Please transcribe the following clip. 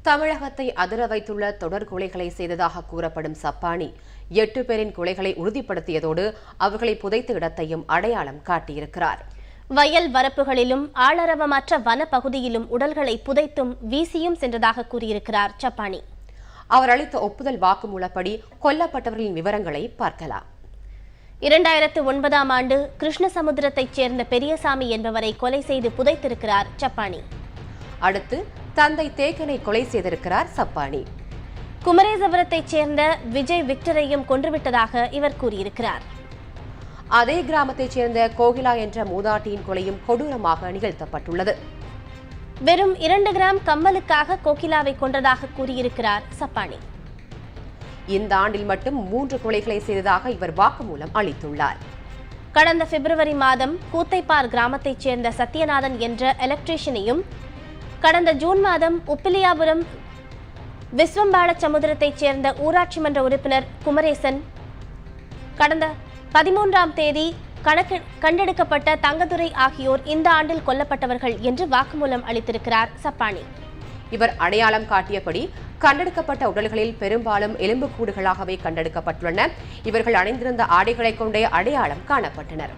தமிழகத்தை அதிர வைத்துள்ள தொடர் கொலைகளை செய்ததாக கூறப்படும் சப்பானி 8 பேரின் கொலைகளை உறுதிப்படுத்தியதோடு அவர்களை புதைத்த இடத்தையும் அடையாளம் காட்டியிருக்கிறார். வயல் வரப்புகளிலும் ஆளரவமற்ற வனப்பகுதியிலும் உடல்களை புதைத்தும் வீசியும் சென்றதாக கூறியிருக்கிறார் சப்பானி. அவர் அளித்த ஒப்புதல் வாக்குமூலப்படி கொல்லப்பட்டவர்களின் விவரங்களை பார்க்கலாம். 2009ஆம் ஆண்டு கிருஷ்ணசமுத்திரத்தைச் சேர்ந்த பெரியசாமி என்பவரை கொலை செய்து புதைத்திருக்கிறார் சப்பானி. அடுத்து தந்தை தேக்கனை கொலை செய்திருக்கிறார் சப்பானி. குமரேசபுரத்தைச் சேர்ந்த விஜய் விக்டரையும் கொன்றுவிட்டதாக இவர் கூறியிருக்கிறார். அதே கிராமத்தைச் சேர்ந்த கோகிலா என்ற மூதாட்டியின் கொலையும் கொடூரமாக நிகழ்த்தப்பட்டுள்ளது. வெறும் 2 கிராம் கம்மலுக்காக கோகிலாவை கொன்றதாக கூறியிருக்கிறார் சப்பானி. இந்த ஆண்டில் மட்டும் 3 கொலைகளை செய்ததாக இவர் வாக்குமூலம் அளித்துள்ளார். கடந்த பிப்ரவரி மாதம் கூத்தைப்பார் கிராமத்தைச் சேர்ந்த சத்யநாதன் என்ற எலக்ட்ரீஷியனையும், கடந்த ஜூன் மாதம் உப்பிலியாபுரம் விஸ்வம்பாள சமுத்திரத்தைச் சேர்ந்த ஊராட்சி மன்ற உறுப்பினர் குமரேசன், கடந்த 13ஆம் தேதி கண்டெடுக்கப்பட்ட தங்கதுரை ஆகியோர் இந்த ஆண்டில் கொல்லப்பட்டவர்கள் என்று வாக்குமூலம் அளித்திருக்கிறார் சப்பானி. இவர் அடையாளம் காட்டியபடி கண்டெடுக்கப்பட்ட உடல்களில் பெரும்பாலும் எலும்புக்கூடுகளாகவே கண்டெடுக்கப்பட்டுள்ளன. இவர்கள் அணிந்திருந்த ஆடைகளை கொண்டே அடையாளம் காணப்பட்டனர்.